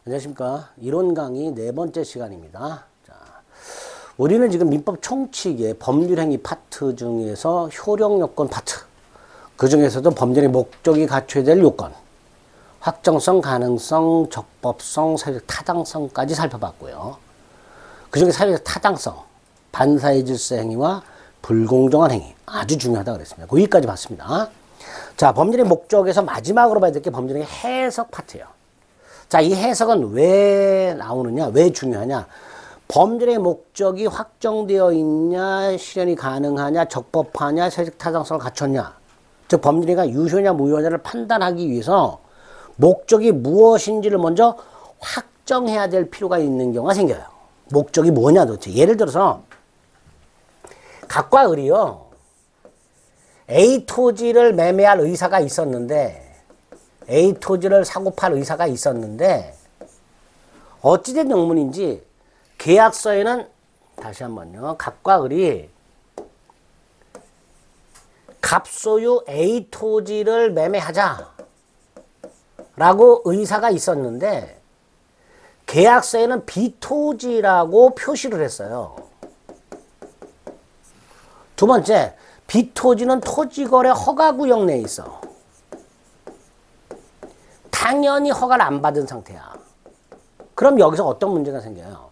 안녕하십니까. 이론 강의 네 번째 시간입니다. 자, 우리는 지금 민법 총칙의 법률행위 파트 중에서 효력요건 파트, 그 중에서도 범죄의 목적이 갖춰야 될 요건, 확정성, 가능성, 적법성, 사회적 타당성까지 살펴봤고요. 그 중에 사회적 타당성, 반사회 질서 행위와 불공정한 행위, 아주 중요하다고 그랬습니다. 거기까지 봤습니다. 자, 범죄의 목적에서 마지막으로 봐야 될 게 범죄의 해석 파트예요. 자, 이 해석은 왜 나오느냐, 왜 중요하냐. 범죄의 목적이 확정되어 있냐, 실현이 가능하냐, 적법하냐, 사회적 타당성을 갖췄냐. 즉, 범죄가 유효냐, 무효냐를 판단하기 위해서 목적이 무엇인지를 먼저 확정해야 될 필요가 있는 경우가 생겨요. 목적이 뭐냐 도대체. 예를 들어서 갑과 을이요, A 토지를 매매할 의사가 있었는데, A 토지를 사고 팔 의사가 있었는데, 어찌된 영문인지 계약서에는, 다시 한번요, 갑과 을이 갑소유 A 토지를 매매하자 라고 의사가 있었는데, 계약서에는 B 토지라고 표시를 했어요. 두 번째, B 토지는 토지거래 허가구역 내에 있어. 당연히 허가를 안 받은 상태야. 그럼 여기서 어떤 문제가 생겨요?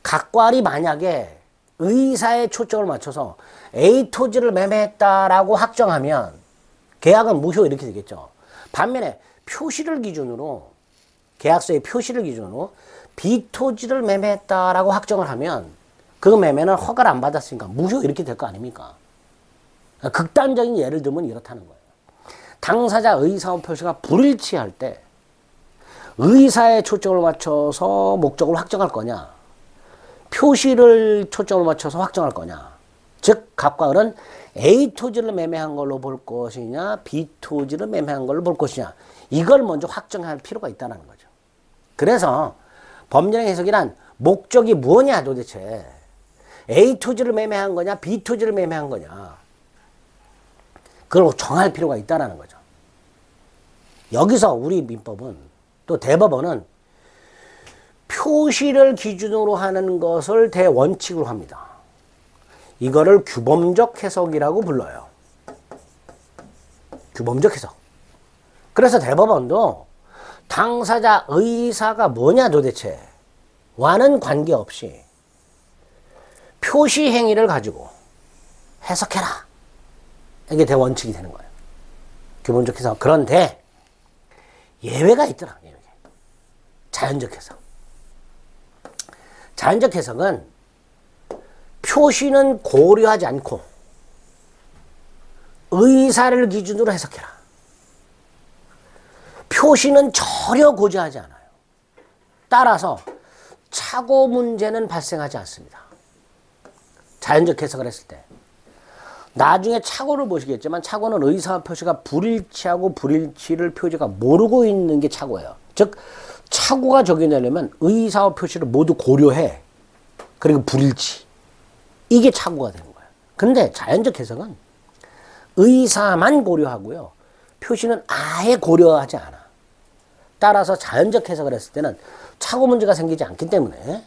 갑과 을이 만약에 의사의 초점을 맞춰서 A 토지를 매매했다라고 확정하면 계약은 무효 이렇게 되겠죠. 반면에 표시를 기준으로, 계약서의 표시를 기준으로 B 토지를 매매했다라고 확정을 하면 그 매매는 허가를 안 받았으니까 무효 이렇게 될 거 아닙니까? 극단적인 예를 들면 이렇다는 거예요. 당사자 의사와 표시가 불일치할 때 의사의 초점을 맞춰서 목적을 확정할 거냐, 표시를 초점을 맞춰서 확정할 거냐. 즉 갑과 을은 A 토지를 매매한 걸로 볼 것이냐, B 토지를 매매한 걸로 볼 것이냐, 이걸 먼저 확정할 필요가 있다는 거죠. 그래서 법령 해석이란 목적이 뭐냐 도대체. A 토지를 매매한 거냐, B 토지를 매매한 거냐, 그걸 정할 필요가 있다는 거죠. 여기서 우리 민법은, 또 대법원은 표시를 기준으로 하는 것을 대원칙으로 합니다. 이거를 규범적 해석이라고 불러요. 규범적 해석. 그래서 대법원도 당사자 의사가 뭐냐 도대체 와는 관계없이 표시 행위를 가지고 해석해라. 이게 대원칙이 되는 거예요. 규범적 해석. 그런데 예외가 있더라. 예외. 자연적 해석. 자연적 해석은 표시는 고려하지 않고 의사를 기준으로 해석해라. 표시는 전혀 고려하지 않아요. 따라서 착오 문제는 발생하지 않습니다. 자연적 해석을 했을 때. 나중에 착오를 보시겠지만 착오는 의사와 표시가 불일치하고 불일치를 표지가 모르고 있는 게 착오예요. 즉 착오가 적용되려면 의사와 표시를 모두 고려해. 그리고 불일치. 이게 착오가 되는 거예요. 근데 자연적 해석은 의사만 고려하고요, 표시는 아예 고려하지 않아. 따라서 자연적 해석을 했을 때는 착오 문제가 생기지 않기 때문에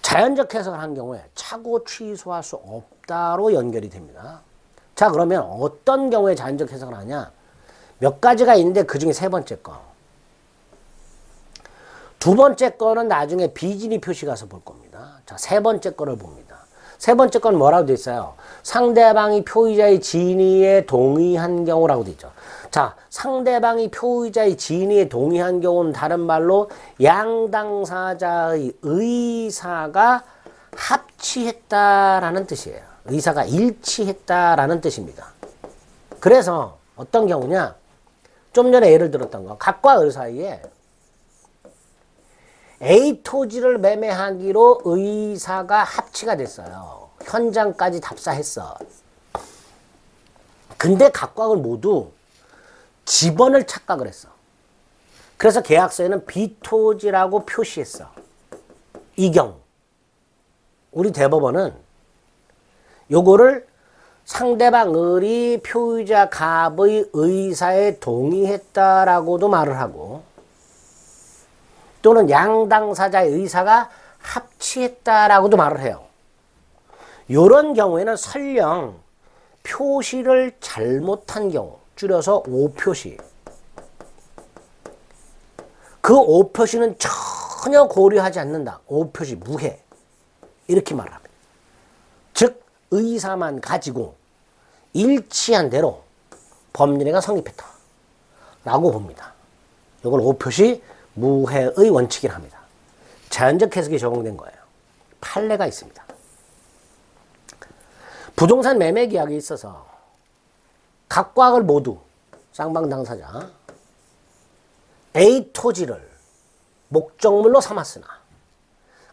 자연적 해석을 한 경우에 착오 취소할 수 없다로 연결이 됩니다. 자, 그러면 어떤 경우에 자연적 해석을 하냐? 몇 가지가 있는데 그 중에 세 번째 거. 두 번째 거는 나중에 비진이 표시 가서 볼 겁니다. 자, 세 번째 거를 봅니다. 세 번째 건 뭐라고 돼 있어요? 상대방이 표의자의 진위에 동의한 경우라고 돼 있죠. 자, 상대방이 표의자의 진위에 동의한 경우는 다른 말로 양당사자의 의사가 합치했다라는 뜻이에요. 의사가 일치했다라는 뜻입니다. 그래서 어떤 경우냐? 좀 전에 예를 들었던 거. 갑과 을 사이에 A 토지를 매매하기로 의사가 합치가 됐어요. 현장까지 답사했어. 근데 갑과 을 모두 지번을 착각을 했어. 그래서 계약서에는 B 토지라고 표시했어. 이 경우 우리 대법원은 요거를 상대방 을이 표의자 갑의 의사에 동의했다라고도 말을 하고, 또는 양당사자의 의사가 합치했다라고도 말을 해요. 이런 경우에는 설령 표시를 잘못한 경우, 줄여서 오표시. 그 오표시는 전혀 고려하지 않는다. 오표시 무해. 이렇게 말합니다. 즉 의사만 가지고 일치한 대로 법률행위가 성립했다 라고 봅니다. 이걸 오표시 무해의 원칙이랍니다. 자연적 해석이 적용된 거예요. 판례가 있습니다. 부동산 매매 계약에 있어서 각과 악을 모두 쌍방 당사자 A 토지를 목적물로 삼았으나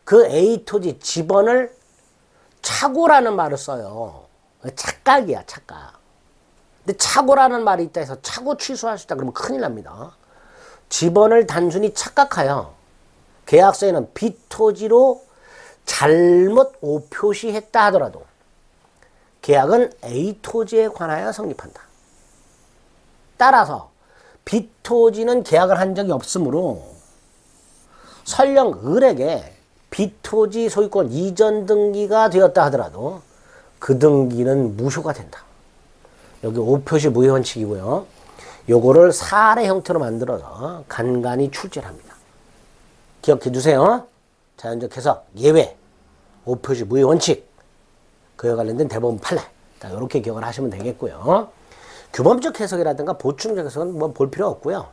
그 A 토지 지번을 차고라는 말을 써요. 착각이야, 착각. 근데 차고라는 말이 있다 해서 차고 취소할 수 있다 그러면 큰일 납니다. 지번을 단순히 착각하여 계약서에는 B 토지로 잘못 오표시했다 하더라도 계약은 A 토지에 관하여 성립한다. 따라서 B 토지는 계약을 한 적이 없으므로 설령 을에게 B 토지 소유권 이전 등기가 되었다 하더라도 그 등기는 무효가 된다. 여기 오표시 무효 원칙이고요. 요거를 사례 형태로 만들어서 간간히 출제를 합니다. 기억해 두세요. 자연적 해석, 예외, 오표시 무효 원칙, 그에 관련된 대법원 판례. 이렇게 기억을 하시면 되겠고요. 규범적 해석이라든가 보충적 해석은 뭐 볼 필요 없고요.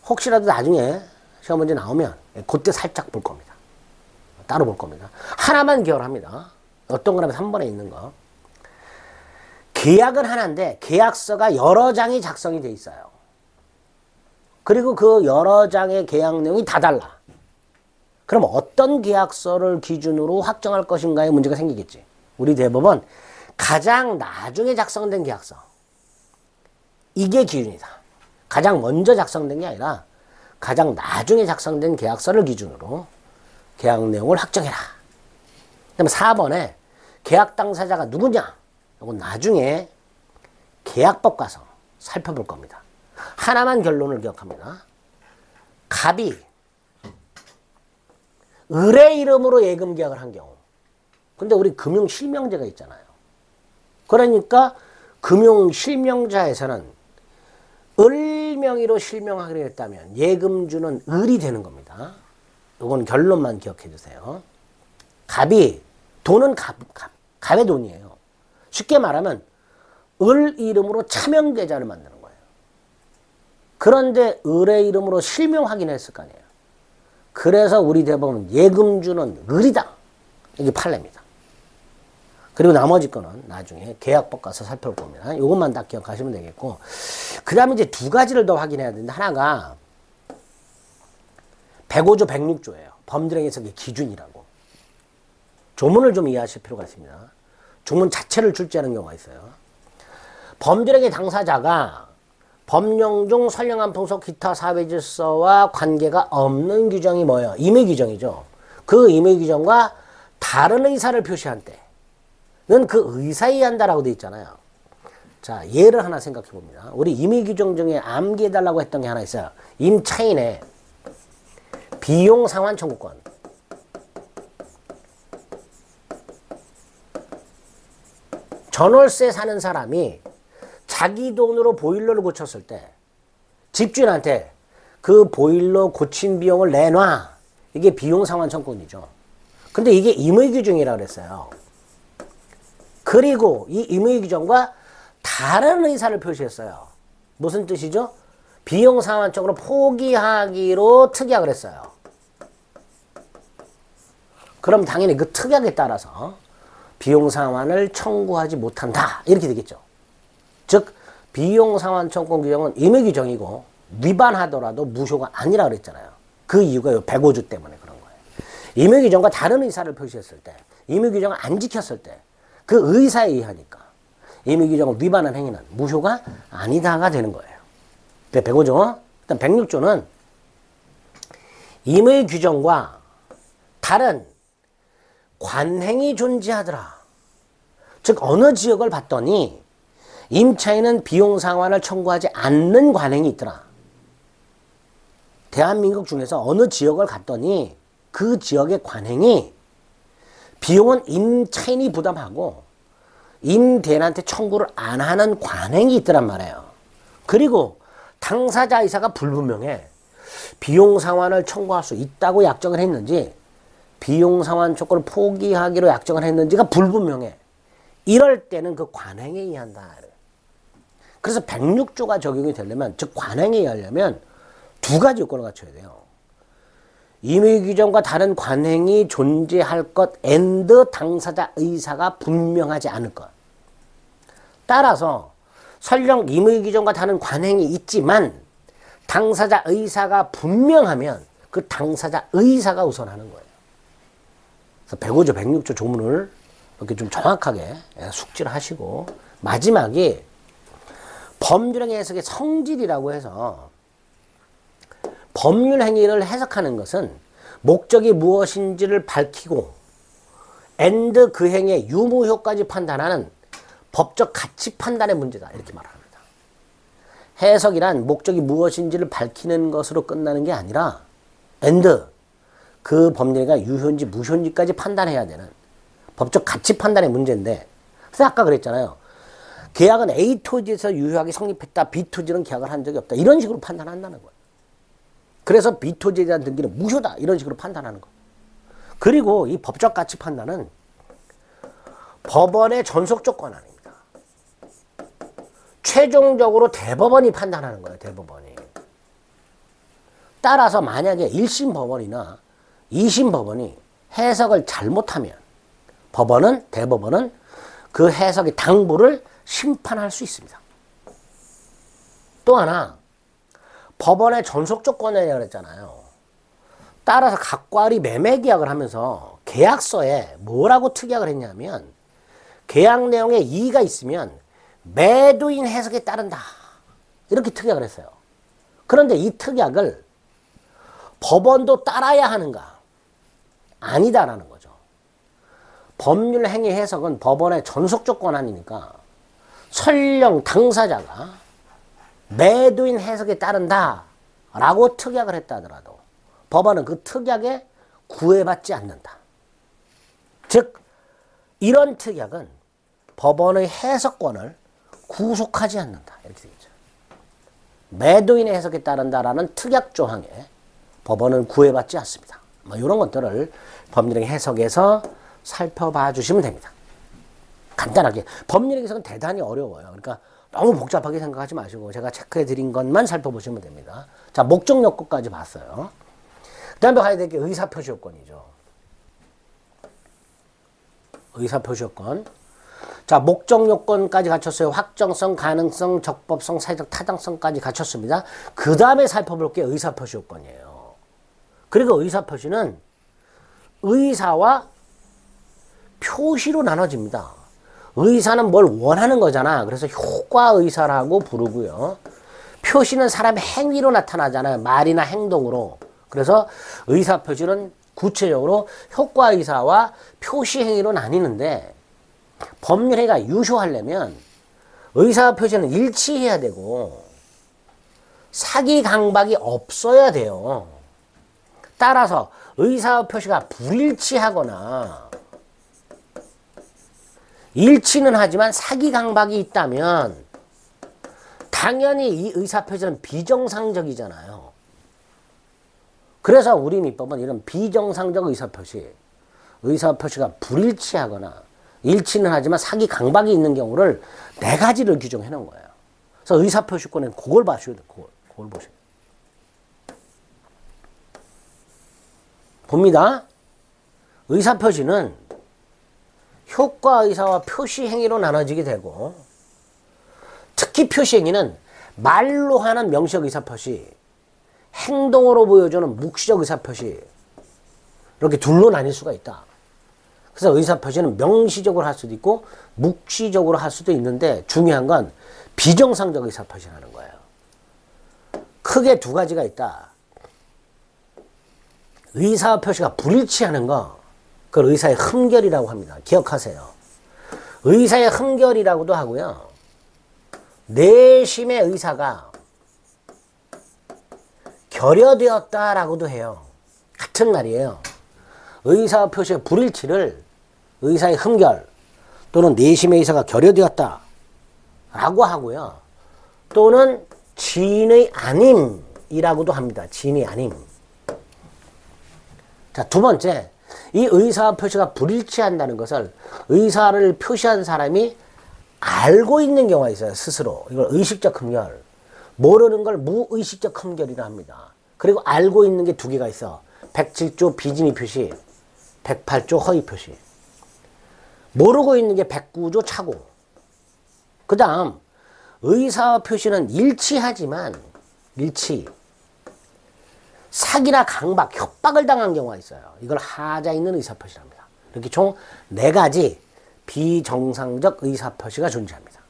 혹시라도 나중에 시험 문제 나오면 그때 살짝 볼 겁니다. 따로 볼 겁니다. 하나만 기억을 합니다. 어떤 거라면 3번에 있는 거. 계약은 하나인데 계약서가 여러 장이 작성이 돼 있어요. 그리고 그 여러 장의 계약 내용이 다 달라. 그럼 어떤 계약서를 기준으로 확정할 것인가에 문제가 생기겠지. 우리 대법원 가장 나중에 작성된 계약서, 이게 기준이다. 가장 먼저 작성된 게 아니라 가장 나중에 작성된 계약서를 기준으로 계약 내용을 확정해라. 그다음에 4번에 계약 당사자가 누구냐? 이건 나중에 계약법 가서 살펴볼 겁니다. 하나만 결론을 기억합니다. 갑이 을의 이름으로 예금 계약을 한 경우, 근데 우리 금융실명제가 있잖아요. 그러니까 금융실명자에서는 을 명의로 실명하기로 했다면 예금주는 을이 되는 겁니다. 이건 결론만 기억해 주세요. 갑이, 돈은 갑의 돈이에요. 쉽게 말하면 을 이름으로 차명계좌를 만드는 거예요. 그런데 을의 이름으로 실명하긴 했을 거 아니에요. 그래서 우리 대법원 예금주는 을이다. 이게 판례입니다. 그리고 나머지 거는 나중에 계약법 가서 살펴볼 겁니다. 이것만 딱 기억하시면 되겠고, 그 다음에 이제 두 가지를 더 확인해야 되는데, 하나가 105조 106조예요. 범죄 해석의 기준이라고. 조문을 좀 이해하실 필요가 있습니다. 조문 자체를 출제하는 경우가 있어요. 범죄력의 당사자가 법령 중 선량한 풍속 기타 사회질서와 관계가 없는 규정이 뭐예요? 임의 규정이죠. 그 임의 규정과 다른 의사를 표시한 때는 그 의사에 의한다라고 되어 있잖아요. 자, 예를 하나 생각해 봅니다. 우리 임의 규정 중에 암기해달라고 했던 게 하나 있어요. 임차인의 비용 상환 청구권. 전월세 사는 사람이 자기 돈으로 보일러를 고쳤을 때 집주인한테 그 보일러 고친 비용을 내놔. 이게 비용 상환 청구권이죠. 근데 이게 임의 규정이라고 그랬어요. 그리고 이 임의 규정과 다른 의사를 표시했어요. 무슨 뜻이죠? 비용 상환적으로 포기하기로 특약을 했어요. 그럼 당연히 그 특약에 따라서 비용 상환을 청구하지 못한다. 이렇게 되겠죠. 즉 비용 상환 청구 규정은 임의 규정이고 위반하더라도 무효가 아니라 그랬잖아요. 그 이유가 105조 때문에 그런 거예요. 임의 규정과 다른 의사를 표시했을 때, 임의 규정을 안 지켰을 때 그 의사에 의하니까 임의 규정을 위반한 행위는 무효가 아니다가 되는 거예요. 105조. 일단 106조는 임의 규정과 다른 관행이 존재하더라. 즉 어느 지역을 봤더니 임차인은 비용 상환을 청구하지 않는 관행이 있더라. 대한민국 중에서 어느 지역을 갔더니 그 지역의 관행이 비용은 임차인이 부담하고 임대인한테 청구를 안 하는 관행이 있더란 말이에요. 그리고 당사자이사가 불분명해. 비용 상환을 청구할 수 있다고 약정을 했는지 비용 상환 조건을 포기하기로 약정을 했는지가 불분명해. 이럴 때는 그 관행에 의한다. 그래서 106조가 적용이 되려면, 즉 관행에 의하려면 두 가지 요건을 갖춰야 돼요. 임의규정과 다른 관행이 존재할 것 and 당사자 의사가 분명하지 않을 것. 따라서 설령 임의규정과 다른 관행이 있지만 당사자 의사가 분명하면 그 당사자 의사가 우선하는 거예요. 그래서 105조, 106조 조문을 이렇게 좀 정확하게 숙지를 하시고, 마지막에 법률행위 해석의 성질이라고 해서 법률 행위를 해석하는 것은 목적이 무엇인지를 밝히고 and 그 행위의 유무효까지 판단하는 법적 가치 판단의 문제다. 이렇게 말합니다. 해석이란 목적이 무엇인지를 밝히는 것으로 끝나는 게 아니라 and 그 법률행위가 유효인지 무효인지까지 판단해야 되는 법적 가치 판단의 문제인데, 그래서 아까 그랬잖아요. 계약은 A 토지에서 유효하게 성립했다. B 토지는 계약을 한 적이 없다. 이런 식으로 판단한다는 거예요. 그래서 B 토지에 대한 등기는 무효다. 이런 식으로 판단하는 거예요. 그리고 이 법적 가치 판단은 법원의 전속적 권한입니다. 최종적으로 대법원이 판단하는 거예요. 대법원이. 따라서 만약에 1심 법원이나 2심 법원이 해석을 잘못하면 대법원은 그 해석의 당부를 심판할 수 있습니다. 또 하나, 법원의 전속적 권한이라고 했잖아요. 따라서 각과리 매매 계약을 하면서 계약서에 뭐라고 특약을 했냐면, 계약 내용에 이의가 있으면 매도인 해석에 따른다. 이렇게 특약을 했어요. 그런데 이 특약을 법원도 따라야 하는가? 아니다라는 거죠. 법률 행위 해석은 법원의 전속적 권한이니까 설령 당사자가 매도인 해석에 따른다 라고 특약을 했다 하더라도 법원은 그 특약에 구애받지 않는다. 즉 이런 특약은 법원의 해석권을 구속하지 않는다. 이렇게 되겠죠. 매도인의 해석에 따른다라는 특약 조항에 법원은 구애받지 않습니다. 뭐 이런 것들을 법률의 해석에서 살펴봐 주시면 됩니다. 간단하게. 법률의 해석은 대단히 어려워요. 그러니까 너무 복잡하게 생각하지 마시고 제가 체크해 드린 것만 살펴보시면 됩니다. 자, 목적 요건까지 봤어요. 그 다음에 봐야 될 게 의사표시 요건이죠. 의사표시 요건. 자, 목적 요건까지 갖췄어요. 확정성, 가능성, 적법성, 사회적 타당성까지 갖췄습니다. 그 다음에 살펴볼 게 의사표시 요건이에요. 그리고 의사표시는 의사와 표시로 나눠집니다. 의사는 뭘 원하는 거잖아. 그래서 효과의사라고 부르고요. 표시는 사람의 행위로 나타나잖아요. 말이나 행동으로. 그래서 의사표시는 구체적으로 효과의사와 표시행위로 나뉘는데, 법률행위가 유효하려면 의사표시는 일치해야 되고 사기강박이 없어야 돼요. 따라서 의사표시가 불일치하거나 일치는 하지만 사기강박이 있다면 당연히 이 의사표시는 비정상적이잖아요. 그래서 우리 민법은 이런 비정상적 의사표시가 불일치하거나 일치는 하지만 사기강박이 있는 경우를 4가지를 규정해 놓은 거예요. 그래서 의사표시권은 그걸 봐셔야 돼요. 그걸 보셔야 돼요. 봅니다. 의사표시는 효과의사와 표시행위로 나눠지게 되고, 특히 표시행위는 말로 하는 명시적 의사표시, 행동으로 보여주는 묵시적 의사표시, 이렇게 둘로 나뉠 수가 있다. 그래서 의사표시는 명시적으로 할 수도 있고 묵시적으로 할 수도 있는데, 중요한 건 비정상적 의사표시라는 거예요. 크게 2가지가 있다. 의사표시가 불일치하는 거, 그걸 의사의 흠결이라고 합니다. 기억하세요. 의사의 흠결이라고도 하고요. 내심의 의사가 결여되었다라고도 해요. 같은 말이에요. 의사 표시의 불일치를 의사의 흠결 또는 내심의 의사가 결여되었다 라고 하고요. 또는 진의 아님이라고도 합니다. 진의 아님. 자, 두 번째, 이 의사 표시가 불일치한다는 것을 의사를 표시한 사람이 알고 있는 경우가 있어요. 스스로. 이걸 의식적 흠결. 모르는 걸 무의식적 흠결이라 합니다. 그리고 알고 있는 게 두 개가 있어. 107조 비진의 표시, 108조 허위 표시. 모르고 있는 게 109조 착오. 그 다음 의사 표시는 일치하지만 사기나 강박, 협박을 당한 경우가 있어요. 이걸 하자 있는 의사 표시랍니다. 이렇게 총 4가지 비정상적 의사 표시가 존재합니다.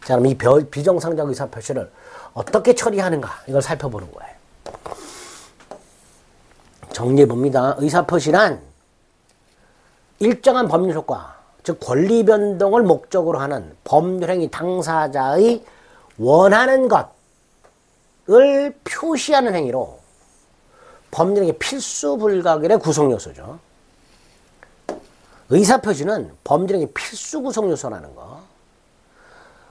자, 그럼 이 비정상적 의사 표시를 어떻게 처리하는가 이걸 살펴보는 거예요. 정리해 봅니다. 의사 표시란 일정한 법률 효과, 즉 권리 변동을 목적으로 하는 법률행위 당사자의 원하는 것을 표시하는 행위로 법률행위 필수 불가결의 구성 요소죠. 의사 표시는 법률행위 필수 구성 요소라는 거.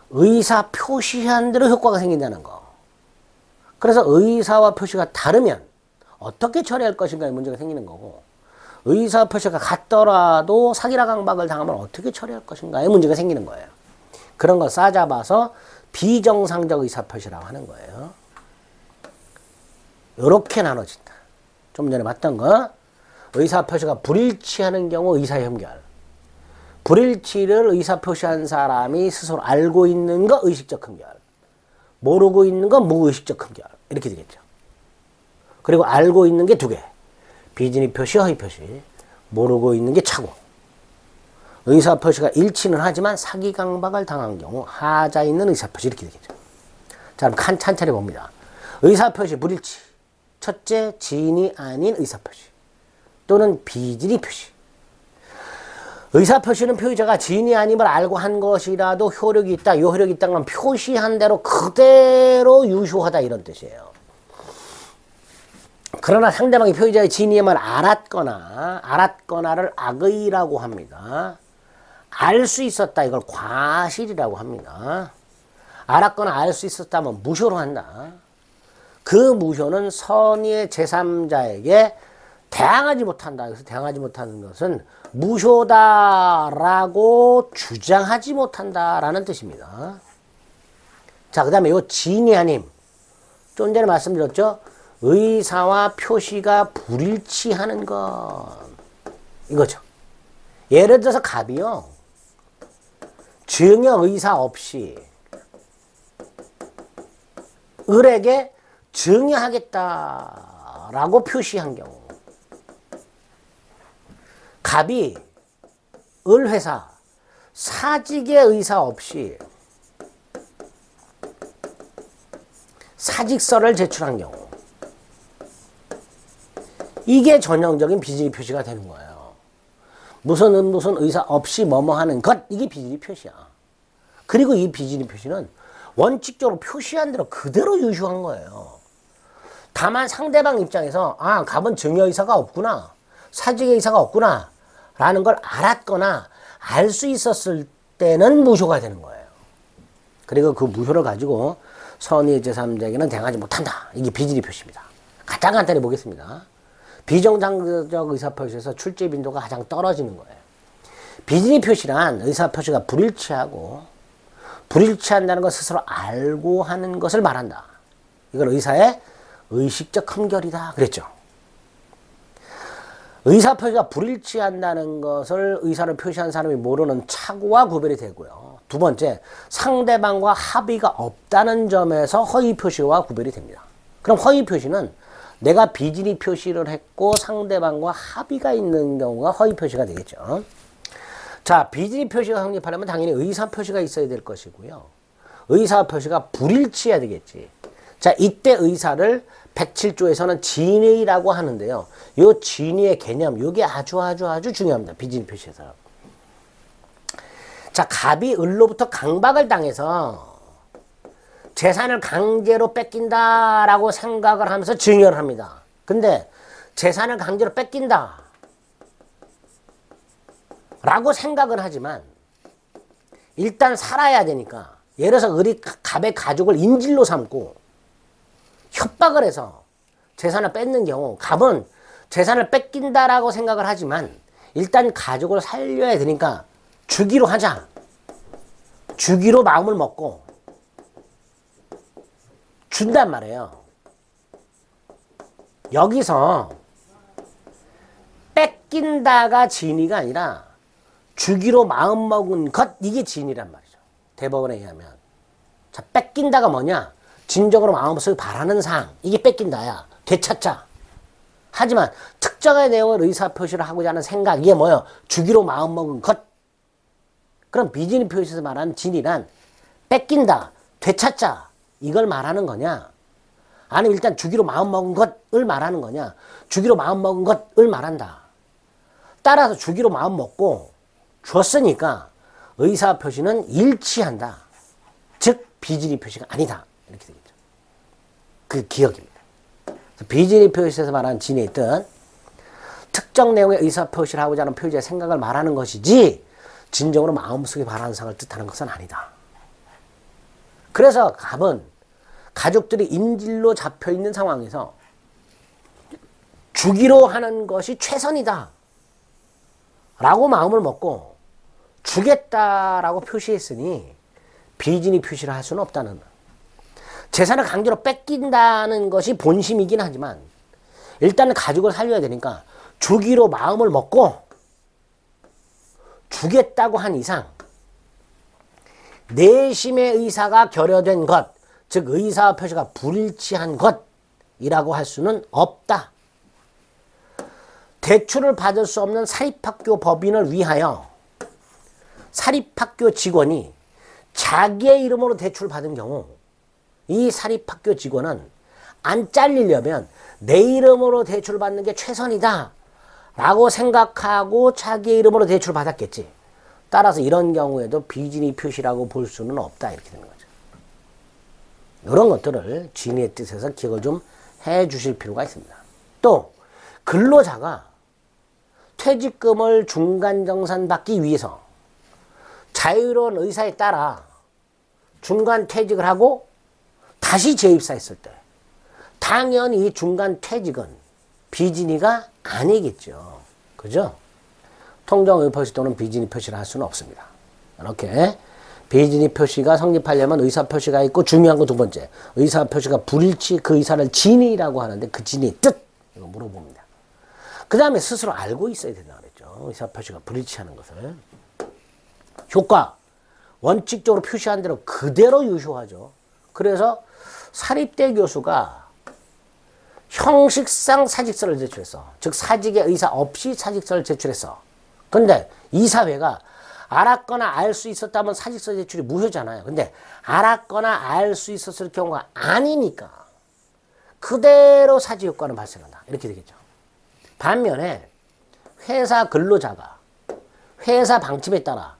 의사 표시한 대로 효과가 생긴다는 거. 그래서 의사와 표시가 다르면 어떻게 처리할 것인가의 문제가 생기는 거고, 의사 표시가 같더라도 사기나 강박을 당하면 어떻게 처리할 것인가의 문제가 생기는 거예요. 그런 걸 싸잡아서 비정상적 의사 표시라고 하는 거예요. 이렇게 나눠진다. 좀 전에 봤던 거, 의사 표시가 불일치하는 경우 의사의 흠결. 불일치를 의사 표시한 사람이 스스로 알고 있는 거 의식적 흠결. 모르고 있는 건 무의식적 흠결. 이렇게 되겠죠. 그리고 알고 있는 게 2개. 비진의 표시, 허위 표시. 모르고 있는 게 착오. 의사 표시가 일치는 하지만 사기 강박을 당한 경우 하자 있는 의사 표시 이렇게 되겠죠. 자, 그럼 찬찬히 봅니다. 의사 표시 불일치. 첫째, 진이 아닌 의사 표시. 또는 비진의 표시. 의사 표시는 표의자가 진이 아님을 알고 한 것이라도 효력이 있다. 요 효력이 있다는 건 표시한 대로 그대로 유효하다 이런 뜻이에요. 그러나 상대방이 표의자의 진임을 알았거나를 악의라고 합니다. 알 수 있었다. 이걸 과실이라고 합니다. 알았거나 알 수 있었다면 무효로 한다. 그 무효는 선의의 제3자에게 대항하지 못한다. 그래서 대항하지 못하는 것은 무효다라고 주장하지 못한다라는 뜻입니다. 자, 그 다음에 요 진이 아님. 좀 전에 말씀드렸죠. 의사와 표시가 불일치하는 것. 이거죠. 예를 들어서 갑이요. 증여 의사 없이 을에게 증여하겠다라고 표시한 경우. 갑이 을 회사 사직의 의사 없이 사직서를 제출한 경우. 이게 전형적인 비진의 표시가 되는 거예요. 무슨 의사 없이 뭐뭐 하는 것. 이게 비진의 표시야. 그리고 이 비진의 표시는 원칙적으로 표시한 대로 그대로 유효한 거예요. 다만 상대방 입장에서 아, 갑은 증여의사가 없구나. 사직의 의사가 없구나. 라는 걸 알았거나 알 수 있었을 때는 무효가 되는 거예요. 그리고 그 무효를 가지고 선의 제3자에게는 대항하지 못한다. 이게 비진의 표시입니다. 가장 간단히 보겠습니다. 비정상적 의사표시에서 출제 빈도가 가장 떨어지는 거예요. 비진의 표시란 의사표시가 불일치하고 불일치한다는 걸 스스로 알고 하는 것을 말한다. 이걸 의사의 의식적 흠결이다 그랬죠. 의사표시가 불일치한다는 것을 의사를 표시한 사람이 모르는 착오와 구별이 되고요. 두 번째, 상대방과 합의가 없다는 점에서 허위표시와 구별이 됩니다. 그럼 허위표시는 내가 비진의 표시를 했고 상대방과 합의가 있는 경우가 허위표시가 되겠죠. 자, 비진의 표시가 성립하려면 당연히 의사표시가 있어야 될 것이고요. 의사표시가 불일치해야 되겠지. 자, 이때 의사를 107조에서는 진의라고 하는데요. 이 진의의 개념, 이게 아주 중요합니다. 비진의 표시에서. 자, 갑이 을로부터 강박을 당해서 재산을 강제로 뺏긴다라고 생각을 하면서 증여를 합니다. 근데 재산을 강제로 뺏긴다 라고 생각은 하지만 일단 살아야 되니까, 예를 들어서 갑의 가족을 인질로 삼고 협박을 해서 재산을 뺏는 경우, 갑은 재산을 뺏긴다라고 생각을 하지만 일단 가족을 살려야 되니까 주기로 하자, 주기로 마음을 먹고 준단 말이에요. 여기서 뺏긴다가 진위가 아니라 주기로 마음먹은 것, 이게 진위란 말이죠. 대법원에 의하면. 자, 뺏긴다가 뭐냐? 진정으로 마음속에 바라는 사항, 이게 뺏긴다야. 되찾자. 하지만 특정의 내용을 의사표시를 하고자 하는 생각, 이게 뭐예요? 주기로 마음먹은 것. 그럼 비진의 표시에서 말하는 진위란 뺏긴다, 되찾자, 이걸 말하는 거냐? 아니면 일단 주기로 마음먹은 것을 말하는 거냐? 주기로 마음먹은 것을 말한다. 따라서 주기로 마음먹고 줬으니까 의사표시는 일치한다. 즉 비진의 표시가 아니다. 이렇게 되겠죠. 그 기억입니다. 비진의 표시에서 말하는 진의 뜻, 특정 내용의 의사표시를 하고자 하는 표지의 생각을 말하는 것이지 진정으로 마음속에 바라는 상을 뜻하는 것은 아니다. 그래서 갑은 가족들이 인질로 잡혀있는 상황에서 주기로 하는 것이 최선이다 라고 마음을 먹고 주겠다라고 표시했으니 비진의 표시를 할 수는 없다는, 재산을 강제로 뺏긴다는 것이 본심이긴 하지만 일단은 가족을 살려야 되니까 주기로 마음을 먹고 주겠다고 한 이상 내심의 의사가 결여된 것, 즉 의사 표시가 불일치한 것이라고 할 수는 없다. 대출을 받을 수 없는 사립학교 법인을 위하여 사립학교 직원이 자기의 이름으로 대출을 받은 경우 이 사립학교 직원은 안 잘리려면 내 이름으로 대출을 받는 게 최선이다 라고 생각하고 자기의 이름으로 대출을 받았겠지. 따라서 이런 경우에도 비진의 표시라고 볼 수는 없다, 이렇게 되는 거죠. 이런 것들을 진의 뜻에서 기억을 좀 해 주실 필요가 있습니다. 또 근로자가 퇴직금을 중간정산 받기 위해서 자유로운 의사에 따라 중간 퇴직을 하고 다시 재입사했을 때 당연히 이 중간 퇴직은 비진의가 아니겠죠. 그죠? 통정의 표시 또는 비진의 표시를 할 수는 없습니다. 이렇게 비진의 표시가 성립하려면 의사 표시가 있고, 중요한 거 두 번째, 의사 표시가 불일치, 그 의사를 진의라고 하는데 그 진의의 뜻, 이거 물어봅니다. 그 다음에 스스로 알고 있어야 된다고 그랬죠. 의사 표시가 불일치하는 것을. 효과, 원칙적으로 표시한 대로 그대로 유효하죠. 그래서 사립대 교수가 형식상 사직서를 제출했어. 즉 사직의 의사 없이 사직서를 제출했어. 근데 이사회가 알았거나 알 수 있었다면 사직서 제출이 무효잖아요. 근데 알았거나 알 수 있었을 경우가 아니니까 그대로 사직 효과는 발생한다. 이렇게 되겠죠. 반면에 회사 근로자가 회사 방침에 따라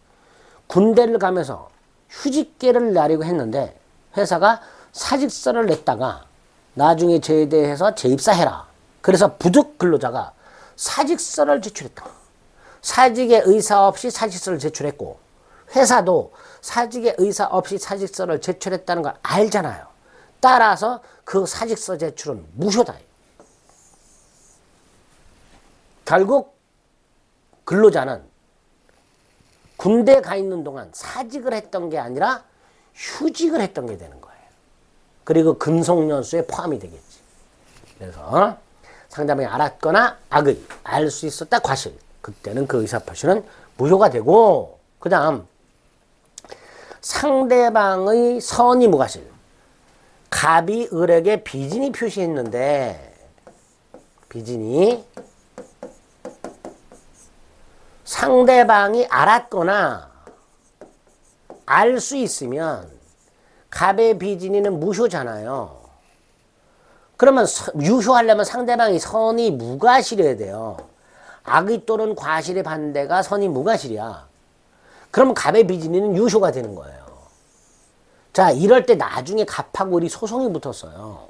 군대를 가면서 휴직계를 내리고 했는데 회사가 사직서를 냈다가 나중에 제대해서 재입사해라. 그래서 부득 근로자가 사직서를 제출했다. 사직의 의사 없이 사직서를 제출했고 회사도 사직의 의사 없이 사직서를 제출했다는 걸 알잖아요. 따라서 그 사직서 제출은 무효다. 결국 근로자는 군대 가 있는 동안 사직을 했던 게 아니라 휴직을 했던 게 되는 거예요. 그리고 근속연수에 포함이 되겠지. 그래서 상대방이 알았거나 악의, 알 수 있었다 과실, 그때는 그 의사표시는 무효가 되고, 그 다음 상대방의 선의 무과실, 갑이 을에게 비진이 표시했는데 비진이 상대방이 알았거나 알 수 있으면 갑의 비진이는 무효잖아요. 그러면 유효하려면 상대방이 선의 무과실이어야 돼요. 악의 또는 과실의 반대가 선의 무과실이야. 그러면 갑의 비진이는 유효가 되는 거예요. 자, 이럴 때 나중에 갑하고 을이 소송이 붙었어요.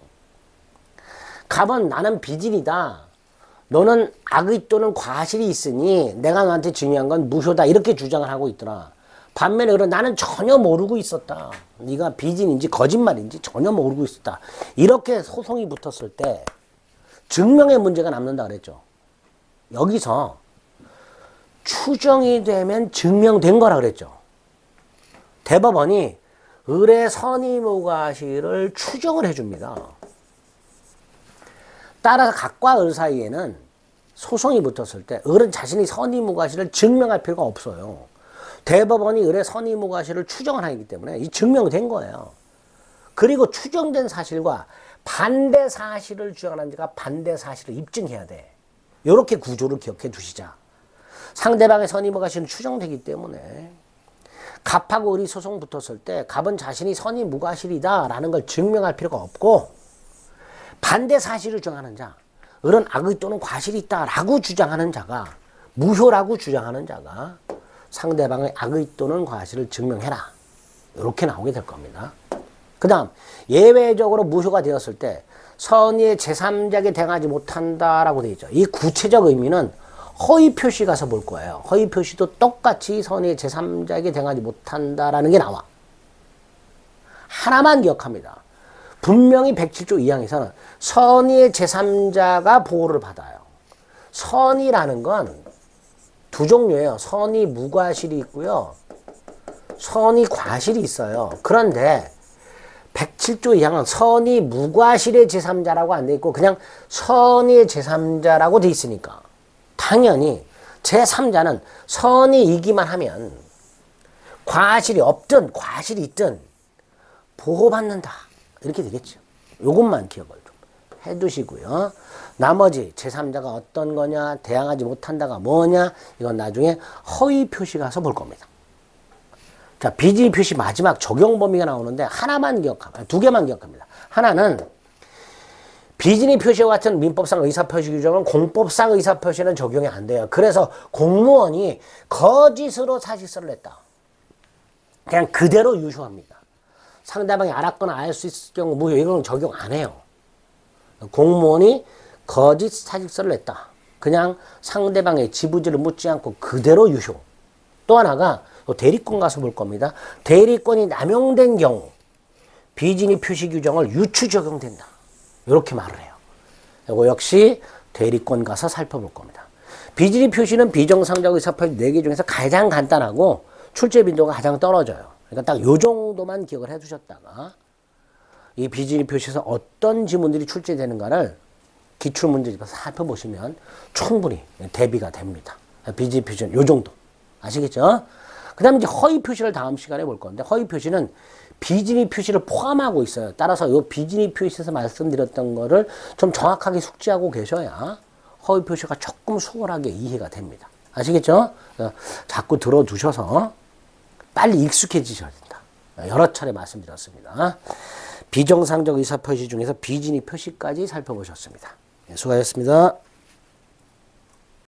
갑은 나는 비진이다. 너는 악의 또는 과실이 있으니 내가 너한테 중요한 건 무효다. 이렇게 주장을 하고 있더라. 반면에 을은 나는 전혀 모르고 있었다. 네가 비진인지 거짓말인지 전혀 모르고 있었다. 이렇게 소송이 붙었을 때 증명의 문제가 남는다 그랬죠. 여기서 추정이 되면 증명된 거라 그랬죠. 대법원이 을의 선의무과실을 추정을 해줍니다. 따라서 갑과 을 사이에는 소송이 붙었을 때 을은 자신이 선의무과실을 증명할 필요가 없어요. 대법원이 을의 선의무과실을 추정을 하기 때문에 이 증명된 거예요. 그리고 추정된 사실과 반대 사실을 주장하는 자가 반대 사실을 입증해야 돼. 이렇게 구조를 기억해 두시자. 상대방의 선의무과실은 추정되기 때문에 갑하고 을이 소송 붙었을 때 갑은 자신이 선의무과실이다 라는 걸 증명할 필요가 없고, 반대 사실을 주장하는 자, 을은 악의 또는 과실이 있다 라고 주장하는 자가, 무효라고 주장하는 자가 상대방의 악의 또는 과실을 증명해라. 이렇게 나오게 될 겁니다. 그 다음 예외적으로 무효가 되었을 때 선의의 제3자에게 대항하지 못한다라고 되어 있죠. 이 구체적 의미는 허위 표시 가서 볼 거예요. 허위 표시도 똑같이 선의의 제3자에게 대항하지 못한다라는 게 나와. 하나만 기억합니다. 분명히 107조 2항에서는 선의의 제3자가 보호를 받아요. 선의라는 건 두 종류예요. 선의 무과실이 있고요. 선의 과실이 있어요. 그런데 107조 2항은 선의 무과실의 제3자라고 안 돼 있고 그냥 선의의 제3자라고 돼 있으니까 당연히 제3자는 선의이기만 하면 과실이 없든 과실이 있든 보호받는다. 이렇게 되겠죠. 요것만 기억을 좀 해두시고요. 나머지 제3자가 어떤 거냐, 대항하지 못한다가 뭐냐, 이건 나중에 허위 표시 가서 볼 겁니다. 자, 비진의 표시 마지막 적용 범위가 나오는데 하나만 기억합니다. 두 개만 기억합니다. 하나는 비진의 표시와 같은 민법상 의사표시 규정은 공법상 의사표시는 적용이 안 돼요. 그래서 공무원이 거짓으로 사실서를 냈다. 그냥 그대로 유효합니다. 상대방이 알았거나 알 수 있을 경우 무효, 이건 적용 안 해요. 공무원이 거짓 사직서를 냈다. 그냥 상대방의 지부지를 묻지 않고 그대로 유효. 또 하나가 대리권 가서 볼 겁니다. 대리권이 남용된 경우 비진의 표시 규정을 유추 적용된다. 이렇게 말을 해요. 이거 역시 대리권 가서 살펴볼 겁니다. 비진의 표시는 비정상적 의사표시 4개 중에서 가장 간단하고 출제 빈도가 가장 떨어져요. 그러니까 딱 요 정도만 기억을 해 두셨다가 이 비진의 표시에서 어떤 지문들이 출제되는가를 기출문제집에서 살펴보시면 충분히 대비가 됩니다. 비진의 표시는 요 정도. 아시겠죠? 그 다음에 이제 허위 표시를 다음 시간에 볼 건데, 허위 표시는 비진의 표시를 포함하고 있어요. 따라서 요 비진의 표시에서 말씀드렸던 거를 좀 정확하게 숙지하고 계셔야 허위 표시가 조금 수월하게 이해가 됩니다. 아시겠죠? 자꾸 들어두셔서 빨리 익숙해지셔야 된다. 여러 차례 말씀드렸습니다. 비정상적 의사표시 중에서 비진의 표시까지 살펴보셨습니다. 수고하셨습니다.